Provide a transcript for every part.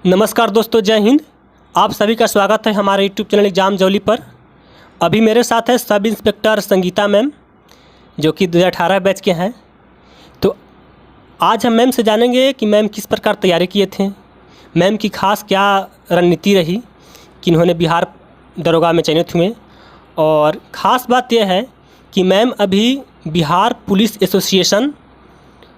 नमस्कार दोस्तों, जय हिंद। आप सभी का स्वागत है हमारे यूट्यूब चैनल एग्जाम जौली पर। अभी मेरे साथ है सब इंस्पेक्टर संगीता मैम, जो कि 2018 बैच के हैं। तो आज हम मैम से जानेंगे कि मैम किस प्रकार तैयारी किए थे, मैम की खास क्या रणनीति रही कि इन्होंने बिहार दरोगा में चयनित हुए। और ख़ास बात यह है कि मैम अभी बिहार पुलिस एसोसिएशन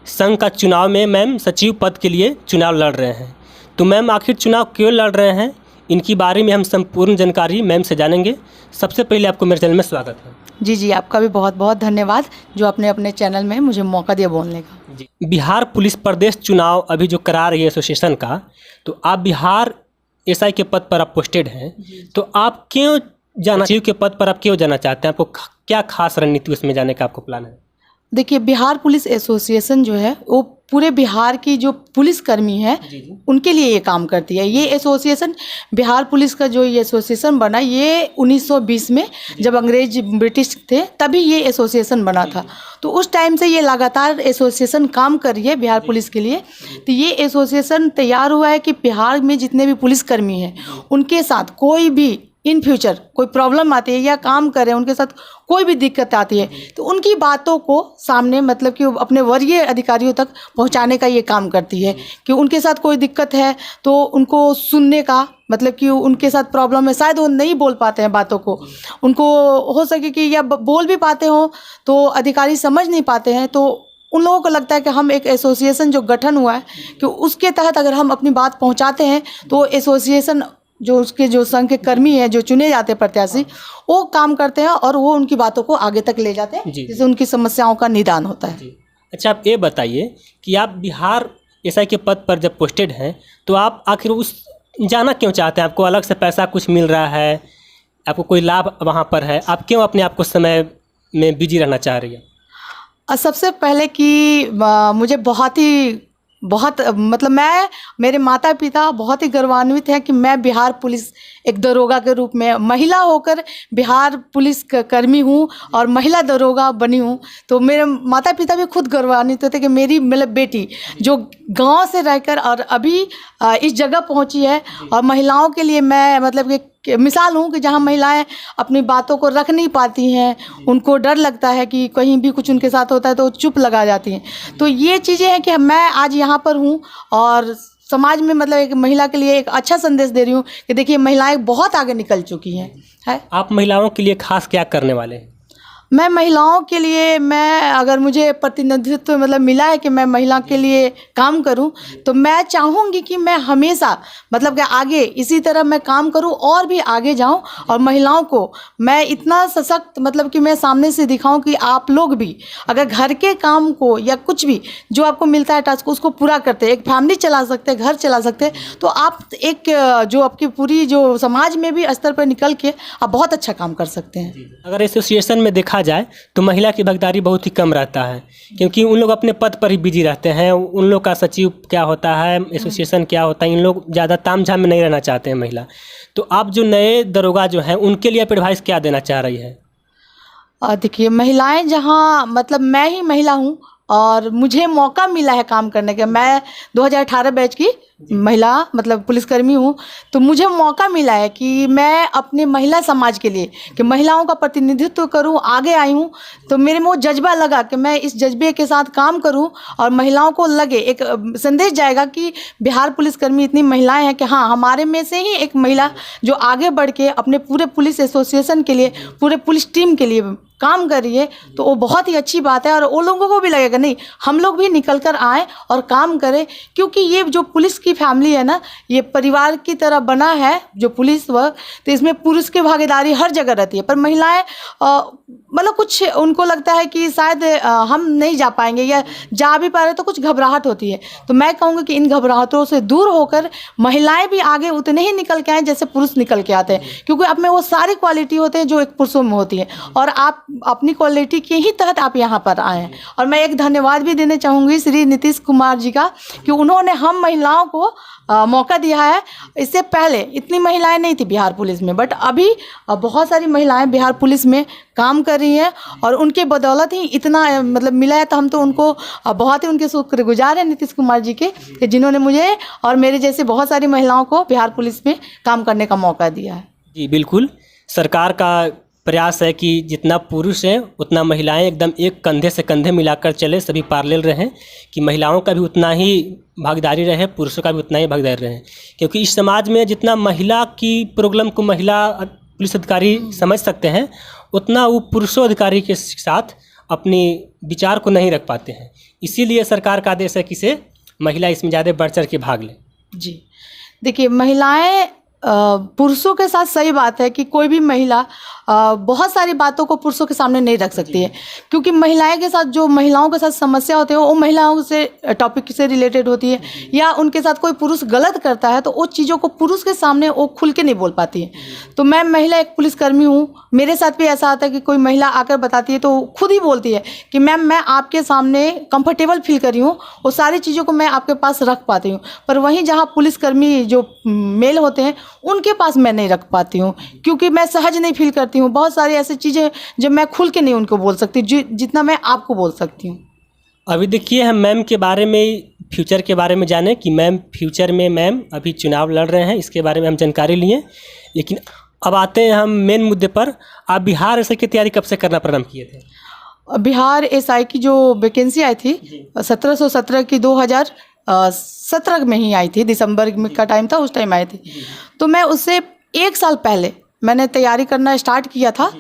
संघ का चुनाव में मैम सचिव पद के लिए चुनाव लड़ रहे हैं। तो मैम आखिर चुनाव क्यों लड़ रहे हैं, इनकी बारे में हम संपूर्ण जानकारी मैम से जानेंगे। सबसे पहले आपको मेरे चैनल में स्वागत है। जी, आपका भी बहुत बहुत धन्यवाद जो आपने अपने चैनल में मुझे मौका दिया बोलने का। जी, बिहार पुलिस प्रदेश चुनाव अभी जो करा रही है एसोसिएशन का, तो आप बिहार एसआई के पद पर आप पोस्टेड हैं, तो आप क्यों सचिव के पद पर आप क्यों जाना चाहते हैं? आपको क्या खास रणनीति उसमें जाने का आपको प्लान है? देखिए, बिहार पुलिस एसोसिएशन जो है वो पूरे बिहार की जो पुलिसकर्मी है उनके लिए ये काम करती है। ये एसोसिएशन बिहार पुलिस का जो ये एसोसिएशन बना, ये 1920 में जब अंग्रेज ब्रिटिश थे तभी ये एसोसिएशन बना था। तो उस टाइम से ये लगातार एसोसिएशन काम कर रही है बिहार पुलिस के लिए। तो ये एसोसिएशन तैयार हुआ है कि बिहार में जितने भी पुलिसकर्मी हैं उनके साथ कोई भी इन फ्यूचर कोई प्रॉब्लम आती है या काम कर रहे हैं, उनके साथ कोई भी दिक्कत आती है, तो उनकी बातों को सामने मतलब कि अपने वरीय अधिकारियों तक पहुंचाने का ये काम करती है। कि उनके साथ कोई दिक्कत है तो उनको सुनने का, मतलब कि उनके साथ प्रॉब्लम है, शायद वो नहीं बोल पाते हैं बातों को, उनको हो सके कि या बोल भी पाते हों तो अधिकारी समझ नहीं पाते हैं, तो उन लोगों को लगता है कि हम एक एसोसिएशन जो गठन हुआ है कि उसके तहत अगर हम अपनी बात पहुँचाते हैं तो एसोसिएशन जो उसके जो संघ के कर्मी हैं, जो चुने जाते हैं प्रत्याशी, वो काम करते हैं और वो उनकी बातों को आगे तक ले जाते हैं, जिससे उनकी समस्याओं का निदान होता है। अच्छा, आप ये बताइए कि आप बिहार एसआई के पद पर जब पोस्टेड हैं तो आप आखिर उस जाना क्यों चाहते हैं? आपको अलग से पैसा कुछ मिल रहा है, आपको कोई लाभ वहाँ पर है, आप क्यों अपने आप को समय में बिजी रहना चाह रही है? सबसे पहले कि मुझे बहुत मतलब मेरे माता पिता बहुत ही गौरवान्वित हैं कि मैं बिहार पुलिस एक दरोगा के रूप में महिला होकर बिहार पुलिस कर्मी हूँ और महिला दरोगा बनी हूँ। तो मेरे माता पिता भी खुद गौरवान्वित होते कि मेरी मतलब बेटी जो गांव से रहकर और अभी इस जगह पहुँची है। और महिलाओं के लिए मैं मतलब कि मिसाल हूँ कि जहाँ महिलाएं अपनी बातों को रख नहीं पाती हैं, उनको डर लगता है कि कहीं भी कुछ उनके साथ होता है तो चुप लगा जाती हैं। तो ये चीज़ें हैं कि मैं आज यहाँ पर हूँ और समाज में मतलब एक महिला के लिए एक अच्छा संदेश दे रही हूँ कि देखिए महिलाएं बहुत आगे निकल चुकी हैं। आप महिलाओं के लिए खास क्या करने वाले हैं? मैं महिलाओं के लिए, मैं अगर मुझे प्रतिनिधित्व मतलब मिला है कि मैं महिला के लिए काम करूं, तो मैं चाहूँगी कि मैं हमेशा मतलब कि आगे इसी तरह मैं काम करूं और भी आगे जाऊं और महिलाओं को मैं इतना सशक्त मतलब कि मैं सामने से दिखाऊं कि आप लोग भी अगर घर के काम को या कुछ भी जो आपको मिलता है टास्क उसको पूरा करते, एक फैमिली चला सकते, घर चला सकते, तो आप एक जो आपकी पूरी जो समाज में भी स्तर पर निकल के आप बहुत अच्छा काम कर सकते हैं। अगर एसोसिएशन में देखा जाए तो महिला की भागीदारी बहुत ही कम रहता है, क्योंकि उन लोग अपने पद पर ही बिजी रहते हैं। उन लोग का सचिव क्या होता है, एसोसिएशन क्या होता है, इन लोग ज़्यादा तामझाम में नहीं रहना चाहते हैं महिला। तो आप जो नए दरोगा जो हैं उनके लिए आप एडवाइस क्या देना चाह रही है? देखिए, महिलाएं जहाँ मतलब मैं ही महिला हूँ और मुझे मौका मिला है काम करने का, मैं 2018 बैच की महिला मतलब पुलिसकर्मी हूँ, तो मुझे मौका मिला है कि मैं अपने महिला समाज के लिए कि महिलाओं का प्रतिनिधित्व करूँ, आगे आई हूँ। तो मेरे में वो जज्बा लगा कि मैं इस जज्बे के साथ काम करूँ और महिलाओं को लगे, एक संदेश जाएगा कि बिहार पुलिसकर्मी इतनी महिलाएं हैं कि हाँ, हमारे में से ही एक महिला जो आगे बढ़ के अपने पूरे पुलिस एसोसिएशन के लिए, पूरे पुलिस टीम के लिए काम कर रही है, तो वो बहुत ही अच्छी बात है। और वो लोगों को भी लगेगा नहीं, हम लोग भी निकल कर आएँ और काम करें, क्योंकि ये जो पुलिस की फैमिली है ना, ये परिवार की तरह बना है जो पुलिस वर्क, तो इसमें पुरुष की भागीदारी हर जगह रहती है। पर महिलाएं मतलब कुछ उनको लगता है कि शायद हम नहीं जा पाएंगे या जा भी पा रहे तो कुछ घबराहट होती है। तो मैं कहूँगी कि इन घबराहटों से दूर होकर महिलाएं भी आगे उतने ही निकल के आएँ जैसे पुरुष निकल के आते हैं, क्योंकि आप में वो सारी क्वालिटी होते हैं जो एक पुरुषों में होती है और आप अपनी क्वालिटी के ही तहत आप यहाँ पर आए हैं। और मैं एक धन्यवाद भी देना चाहूँगी श्री नीतीश कुमार जी का कि उन्होंने हम महिलाओं को मौका दिया है। इससे पहले इतनी महिलाएं नहीं थी बिहार पुलिस में, बट अभी बहुत सारी महिलाएं बिहार पुलिस में काम कर रही हैं और उनके बदौलत ही इतना मतलब मिला है। तो हम तो उनको बहुत ही उनके शुक्रगुजार हैं नीतीश कुमार जी के, कि जिन्होंने मुझे और मेरे जैसे बहुत सारी महिलाओं को बिहार पुलिस में काम करने का मौका दिया है। जी बिल्कुल, सरकार का प्रयास है कि जितना पुरुष हैं उतना महिलाएं एकदम एक कंधे से कंधे मिलाकर चले, सभी पैरेलल रहें, कि महिलाओं का भी उतना ही भागीदारी रहे, पुरुषों का भी उतना ही भागीदारी रहे। क्योंकि इस समाज में जितना महिला की प्रॉब्लम को महिला पुलिस अधिकारी समझ सकते हैं, उतना वो पुरुषों अधिकारी के साथ अपनी विचार को नहीं रख पाते हैं। इसीलिए सरकार का आदेश है कि से महिला इसमें ज़्यादा बढ़ चढ़ के भाग लें। जी देखिए, महिलाएं पुरुषों के साथ सही बात है कि कोई भी महिला बहुत सारी बातों को पुरुषों के सामने नहीं रख सकती है, क्योंकि महिलाएं के साथ जो महिलाओं के साथ समस्या होती है वो महिलाओं से टॉपिक से रिलेटेड होती है, या उनके साथ कोई पुरुष गलत करता है तो उस चीज़ों को पुरुष के सामने वो खुल के नहीं बोल पाती है। तो मैं महिला एक पुलिसकर्मी हूँ, मेरे साथ भी ऐसा आता है कि कोई महिला आकर बताती है तो खुद ही बोलती है कि मैम मैं आपके सामने कंफर्टेबल फील कर रही हूँ, वो सारी चीज़ों को मैं आपके पास रख पाती हूँ। पर वहीं जहाँ पुलिसकर्मी जो मेल होते हैं उनके पास मैं नहीं रख पाती हूँ, क्योंकि मैं सहज नहीं फील करती हूँ। बहुत सारी ऐसी चीज़ें जब मैं खुल के नहीं उनको बोल सकती जितना मैं आपको बोल सकती हूँ। अभी देखिए, हम मैम के बारे में, फ्यूचर के बारे में जाने कि मैम फ्यूचर में मैम अभी चुनाव लड़ रहे हैं, इसके बारे में हम जानकारी लिए। लेकिन अब आते हैं हम मेन मुद्दे पर। आप बिहार एसआई की तैयारी कब से करना प्रारंभ किए थे? बिहार एसआई की जो वैकेंसी आई थी 1717 की 2017 में ही आई थी, दिसंबर में का टाइम था, उस टाइम आई थी। तो मैं उससे 1 साल पहले मैंने तैयारी करना स्टार्ट किया था,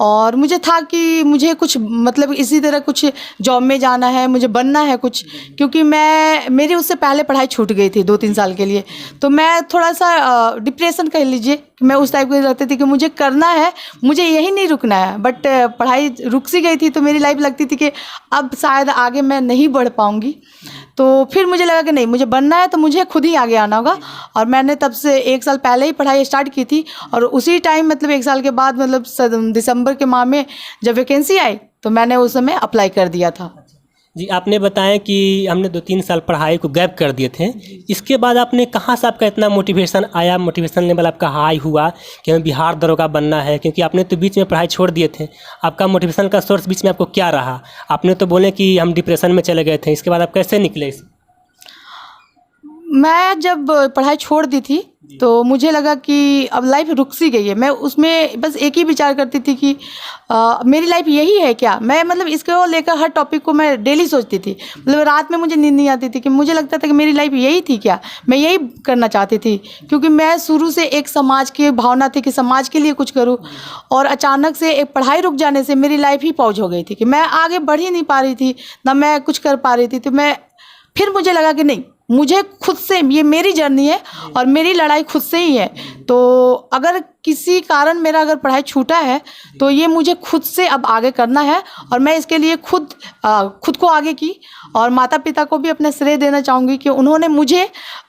और मुझे था कि मुझे कुछ मतलब इसी तरह कुछ जॉब में जाना है, मुझे बनना है कुछ, क्योंकि मेरी उससे पहले पढ़ाई छूट गई थी 2-3 साल के लिए। तो मैं थोड़ा सा डिप्रेशन कह लीजिए कि मैं उस टाइप की रहती थी कि मुझे करना है, मुझे यही नहीं रुकना है। बट पढ़ाई रुक सी गई थी तो मेरी लाइफ लगती थी कि अब शायद आगे मैं नहीं बढ़ पाऊँगी। तो फिर मुझे लगा कि नहीं, मुझे बनना है तो मुझे खुद ही आगे आना होगा। और मैंने तब से 1 साल पहले ही पढ़ाई स्टार्ट की थी, और उसी टाइम मतलब 1 साल के बाद मतलब दिसंबर के माह में जब वैकेंसी आई तो मैंने उस समय अप्लाई कर दिया था। जी, आपने बताया कि हमने 2-3 साल पढ़ाई को गैप कर दिए थे। इसके बाद आपने कहाँ से आपका इतना मोटिवेशन आया, मोटिवेशन लेवल आपका हाई हुआ कि हमें बिहार दरोगा बनना है? क्योंकि आपने तो बीच में पढ़ाई छोड़ दिए थे। आपका मोटिवेशन का सोर्स बीच में आपको क्या रहा? आपने तो बोले कि हम डिप्रेशन में चले गए थे, इसके बाद आप कैसे निकले इस? मैं जब पढ़ाई छोड़ दी थी तो मुझे लगा कि अब लाइफ रुक सी गई है। मैं उसमें बस एक ही विचार करती थी कि मेरी लाइफ यही है क्या? मैं मतलब इसको लेकर हर टॉपिक को मैं डेली सोचती थी। मतलब रात में मुझे नींद नहीं आती थी, कि मुझे लगता था कि मेरी लाइफ यही थी क्या, मैं यही करना चाहती थी। क्योंकि मैं शुरू से एक समाज की भावना थी कि समाज के लिए कुछ करूँ, और अचानक से एक पढ़ाई रुक जाने से मेरी लाइफ ही पॉज हो गई थी कि मैं आगे बढ़ ही नहीं पा रही थी, ना मैं कुछ कर पा रही थी। तो फिर मुझे लगा कि नहीं, मुझे खुद से, ये मेरी जर्नी है और मेरी लड़ाई खुद से ही है। तो अगर किसी कारण मेरा अगर पढ़ाई छूटा है तो ये मुझे खुद से अब आगे करना है, और मैं इसके लिए खुद को आगे की। और माता पिता को भी अपना श्रेय देना चाहूँगी कि उन्होंने मुझे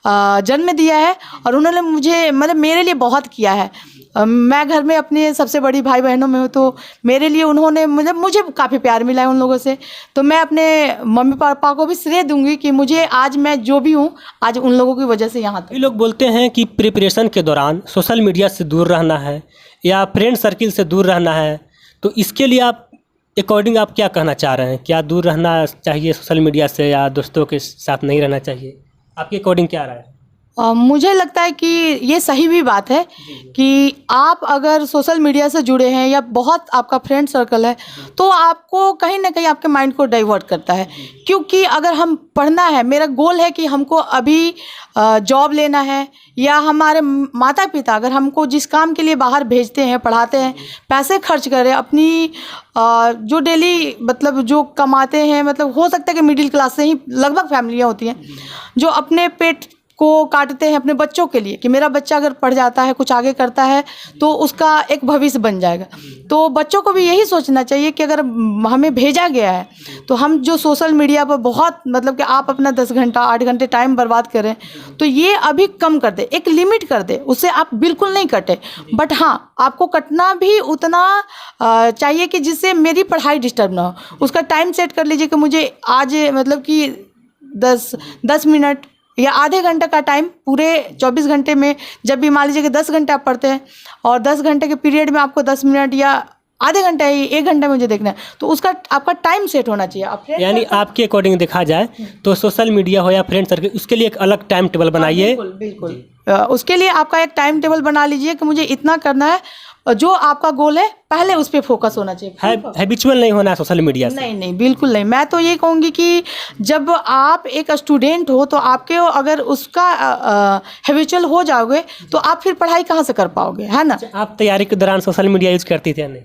जन्म दिया है और उन्होंने मुझे मतलब मेरे लिए बहुत किया है। मैं घर में अपने सबसे बड़ी भाई बहनों में हूँ, तो मेरे लिए उन्होंने मतलब मुझे काफ़ी प्यार मिला है उन लोगों से। तो मैं अपने मम्मी पापा को भी श्रेय दूंगी कि मुझे आज मैं जो भी हूँ, आज उन लोगों की वजह से यहाँ तक। कई लोग बोलते हैं कि प्रिपरेशन के दौरान सोशल मीडिया से दूर रहना है या फ्रेंड सर्किल से दूर रहना है, तो इसके लिए आप अकॉर्डिंग आप क्या कहना चाह रहे हैं? क्या दूर रहना चाहिए सोशल मीडिया से, या दोस्तों के साथ नहीं रहना चाहिए? आपके अकॉर्डिंग क्या राय है? मुझे लगता है कि ये सही भी बात है कि आप अगर सोशल मीडिया से जुड़े हैं या बहुत आपका फ्रेंड सर्कल है तो आपको कहीं ना कहीं आपके माइंड को डाइवर्ट करता है। क्योंकि अगर हम पढ़ना है, मेरा गोल है कि हमको अभी जॉब लेना है, या हमारे माता पिता अगर हमको जिस काम के लिए बाहर भेजते हैं, पढ़ाते हैं, पैसे खर्च करें अपनी जो डेली मतलब जो कमाते हैं, मतलब हो सकता है कि मिडिल क्लास से ही लगभग फैमिलियाँ होती हैं जो अपने पेट को काटते हैं अपने बच्चों के लिए, कि मेरा बच्चा अगर पढ़ जाता है, कुछ आगे करता है तो उसका एक भविष्य बन जाएगा। तो बच्चों को भी यही सोचना चाहिए कि अगर हमें भेजा गया है तो हम जो सोशल मीडिया पर बहुत मतलब कि आप अपना 10 घंटा 8 घंटे टाइम बर्बाद करें, तो ये अभी कम कर दे, एक लिमिट कर दे, उससे आप बिल्कुल नहीं कटे। बट हाँ, आपको कटना भी उतना चाहिए कि जिससे मेरी पढ़ाई डिस्टर्ब ना हो। उसका टाइम सेट कर लीजिए कि मुझे आज मतलब कि 10 मिनट या आधे घंटे का टाइम पूरे 24 घंटे में, जब भी मान लीजिए कि 10 घंटे आप पढ़ते हैं और 10 घंटे के पीरियड में आपको 10 मिनट या आधे घंटे या 1 घंटे मुझे देखना है, तो उसका आपका टाइम सेट होना चाहिए। आप यानी आपके अकॉर्डिंग देखा जाए तो सोशल मीडिया हो या फ्रेंड सर्कल, उसके लिए एक अलग टाइम टेबल बनाइए। बिल्कुल उसके लिए आपका एक टाइम टेबल बना लीजिए कि मुझे इतना करना है, जो आपका गोल है पहले उस पर फोकस होना चाहिए। हैबिचुअल नहीं होना सोशल मीडिया से। नहीं बिल्कुल नहीं। मैं तो ये कहूँगी कि जब आप एक स्टूडेंट हो तो आपके अगर उसका हैबिचुअल हो जाओगे तो आप फिर पढ़ाई कहाँ से कर पाओगे, है ना। आप तैयारी के दौरान सोशल मीडिया यूज करती थे या नहीं?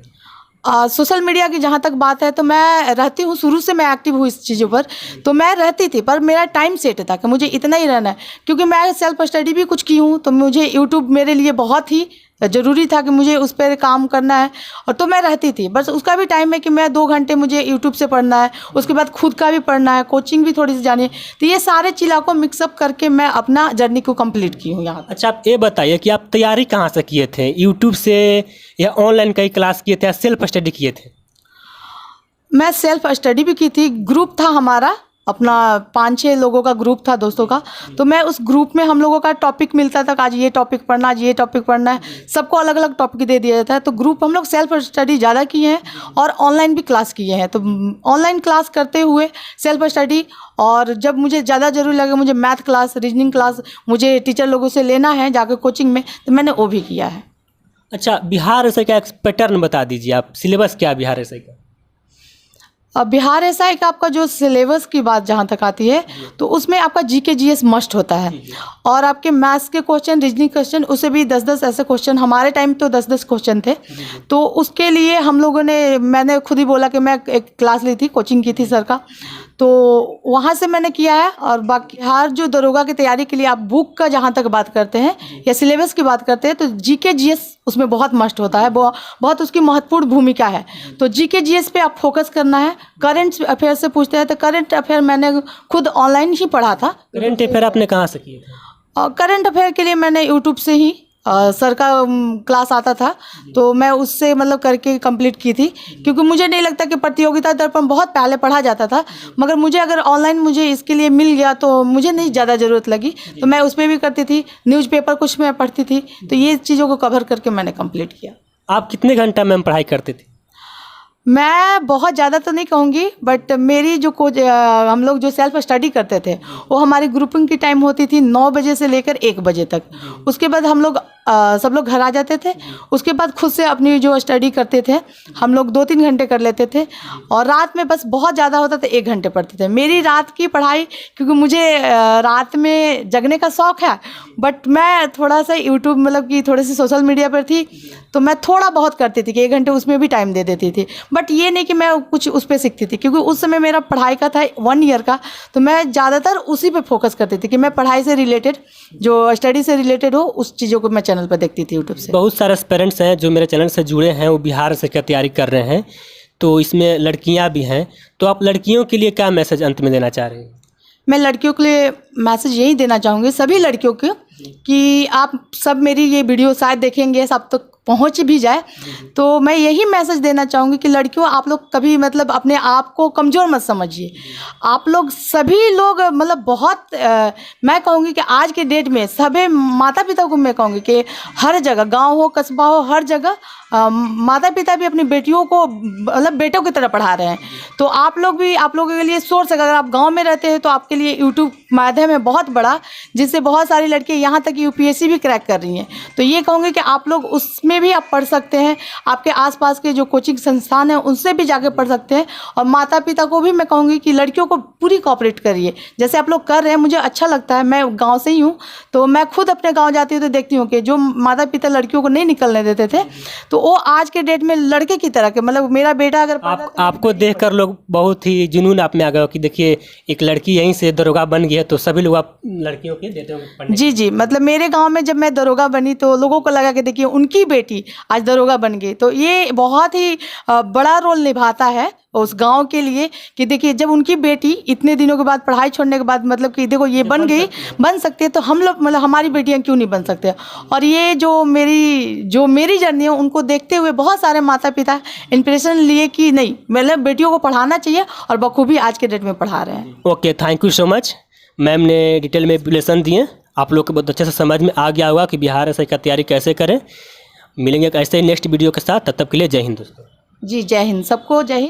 सोशल मीडिया की जहाँ तक बात है तो मैं रहती हूँ, शुरू से मैं एक्टिव हूँ इस चीज़ों पर, तो मैं रहती थी, पर मेरा टाइम सेट था कि मुझे इतना ही रहना है, क्योंकि मैं सेल्फ स्टडी भी कुछ की हूँ, तो मुझे यूट्यूब मेरे लिए बहुत ही ज़रूरी था कि मुझे उस पर काम करना है, और तो मैं रहती थी। बस उसका भी टाइम है कि मैं 2 घंटे मुझे यूट्यूब से पढ़ना है, उसके बाद खुद का भी पढ़ना है, कोचिंग भी थोड़ी सी जानी है, तो ये सारे चीज़ों को मिक्सअप करके मैं अपना जर्नी को कंप्लीट की हूँ यहाँ। अच्छा, आप ये बताइए कि आप तैयारी कहाँ से किए थे? यूट्यूब से या ऑनलाइन कहीं क्लास किए थे या सेल्फ स्टडी किए थे? मैं सेल्फ स्टडी भी की थी, ग्रुप था हमारा अपना, 5-6 लोगों का ग्रुप था दोस्तों का, तो मैं उस ग्रुप में हम लोगों का टॉपिक मिलता था कि आज ये टॉपिक पढ़ना, आज ये टॉपिक पढ़ना है, सबको अलग अलग टॉपिक दे दिया जाता है। तो ग्रुप हम लोग सेल्फ स्टडी ज़्यादा किए हैं और ऑनलाइन भी क्लास किए हैं। तो ऑनलाइन क्लास करते हुए सेल्फ स्टडी, और जब मुझे ज़्यादा ज़रूरी लगे, मुझे मैथ क्लास, रीजनिंग क्लास मुझे टीचर लोगों से लेना है जाकर कोचिंग में, तो मैंने वो भी किया है। अच्छा, बिहार ऐसे का एक पैटर्न बता दीजिए आप, सिलेबस क्या है बिहार ऐसे का? अब बिहार ऐसा है कि आपका जो सिलेबस की बात जहाँ तक आती है तो उसमें आपका जीके जीएस मस्ट होता है, और आपके मैथ्स के क्वेश्चन, रीजनिंग क्वेश्चन, उसे भी 10-10 ऐसे क्वेश्चन, हमारे टाइम तो 10-10 क्वेश्चन थे। तो उसके लिए हम लोगों ने, मैंने खुद ही बोला कि मैं एक क्लास ली थी, कोचिंग की थी सर का, तो वहाँ से मैंने किया है। और बाकी हर जो दरोगा की तैयारी के लिए आप बुक का जहाँ तक बात करते हैं या सिलेबस की बात करते हैं, तो जीके जीएस उसमें बहुत मस्ट होता है, बहुत उसकी महत्वपूर्ण भूमिका है। तो जीके जीएस पे आप फोकस करना है। करंट अफेयर से पूछते हैं तो करंट अफेयर मैंने खुद ऑनलाइन ही पढ़ा था। करंट अफेयर आपने कहाँ से किए थे? करंट अफेयर के लिए मैंने यूट्यूब से ही, सर का क्लास आता था तो मैं उससे मतलब करके कंप्लीट की थी, क्योंकि मुझे नहीं लगता कि प्रतियोगिता दर्पण बहुत पहले पढ़ा जाता था, मगर मुझे अगर ऑनलाइन मुझे इसके लिए मिल गया तो मुझे नहीं ज़्यादा ज़रूरत लगी, तो मैं उस पर भी करती थी। न्यूज़पेपर कुछ मैं पढ़ती थी, तो ये चीज़ों को कवर करके मैंने कंप्लीट किया। आप कितने घंटा मैम पढ़ाई करते थे? मैं बहुत ज़्यादा तो नहीं कहूँगी, बट मेरी जो हम लोग जो सेल्फ स्टडी करते थे वो हमारी ग्रुपिंग की टाइम होती थी 9 बजे से लेकर 1 बजे तक। उसके बाद हम लोग सब लोग घर आ जाते थे। उसके बाद खुद से अपनी जो स्टडी करते थे हम लोग 2-3 घंटे कर लेते थे, और रात में बस बहुत ज़्यादा होता तो 1 घंटे पढ़ते थे। मेरी रात की पढ़ाई, क्योंकि मुझे रात में जगने का शौक़ है, बट मैं थोड़ा सा यूट्यूब मतलब कि थोड़ी सी सोशल मीडिया पर थी, तो मैं थोड़ा बहुत करती थी कि 1 घंटे उसमें भी टाइम दे देती थी। बट ये नहीं कि मैं कुछ उस पर सीखती थी, क्योंकि उस समय मेरा पढ़ाई का था 1 ईयर का, तो मैं ज़्यादातर उसी पे फोकस करती थी कि मैं पढ़ाई से रिलेटेड, जो स्टडी से रिलेटेड हो, उस चीज़ों को मैं चैनल पर देखती थी यूट्यूब से। बहुत सारे पेरेंट्स हैं जो मेरे चैनल से जुड़े हैं, वो बिहार से क्या तैयारी कर रहे हैं, तो इसमें लड़कियां भी हैं, तो आप लड़कियों के लिए क्या मैसेज अंत में देना चाह रहे हैं? मैं लड़कियों के लिए मैसेज यही देना चाहूँगी, सभी लड़कियों को, कि आप सब मेरी ये वीडियो शायद देखेंगे, सब तक पहुँच भी जाए, तो मैं यही मैसेज देना चाहूँगी कि लड़कियों, आप लोग कभी मतलब अपने आप को कमज़ोर मत समझिए। आप लोग सभी लोग मतलब बहुत मैं कहूँगी कि आज के डेट में सभी माता पिता को मैं कहूँगी कि हर जगह, गांव हो कस्बा हो, हर जगह माता पिता भी अपनी बेटियों को मतलब बेटों की तरह पढ़ा रहे हैं। तो आप लोग भी, आप लोगों के लिए सोर्स, अगर आप गाँव में रहते हैं तो आपके लिए यूट्यूब माध्यम है बहुत बड़ा, जिससे बहुत सारी लड़कियाँ यहाँ तक यूपीएससी भी क्रैक कर रही हैं। तो ये कहूँगी कि आप लोग उसमें भी आप पढ़ सकते हैं, आपके आसपास के जो कोचिंग संस्थान हैं उनसे भी जाके पढ़ सकते हैं। और माता पिता को भी मैं कहूँगी कि लड़कियों को पूरी कोऑपरेट करिए, जैसे आप लोग कर रहे हैं, मुझे अच्छा लगता है। मैं गांव से ही हूँ, तो मैं खुद अपने गांव जाती हूँ तो देखती हूँ कि जो माता पिता लड़कियों को नहीं निकलने देते थे, तो वो आज के डेट में लड़के की तरह के, मतलब मेरा बेटा अगर आपको देखकर लोग बहुत ही जुनून आप में आ गए कि देखिए एक लड़की यहीं से दरोगा बन गई है, तो सभी लोग आप लड़कियों के देते होंगे। जी, मतलब मेरे गाँव में जब मैं दरोगा बनी तो लोगों को लगा कि देखिए उनकी बेटी आज दरोगा बन गई, तो ये बहुत ही बड़ा रोल निभाता है उस गांव के लिए, कि देखिए जब उनकी बेटी इतने दिनों के बाद, पढ़ाई छोड़ने के बाद, मतलब कि देखो ये बन गई, बन सकती है, तो हम लोग मतलब हमारी बेटियां क्यों नहीं बन सकते। और ये जो मेरी जर्नी है, उनको देखते हुए बहुत सारे माता पिता इंस्पिरेशन लिए कि नहीं, मतलब बेटियों को पढ़ाना चाहिए, और बखूबी आज के डेट में पढ़ा रहे हैं। Okay, thank you so much. Ma'am ने डिटेल में एप्लीकेशन दिए, आप लोग को बहुत अच्छे से समझ में आ गया होगा कि बिहार एसआई का तैयारी कैसे करें। मिलेंगे एक ऐसे ही नेक्स्ट वीडियो के साथ, तब तक के लिए जय हिंद दोस्तों। जी जय हिंद, सबको जय हिंद।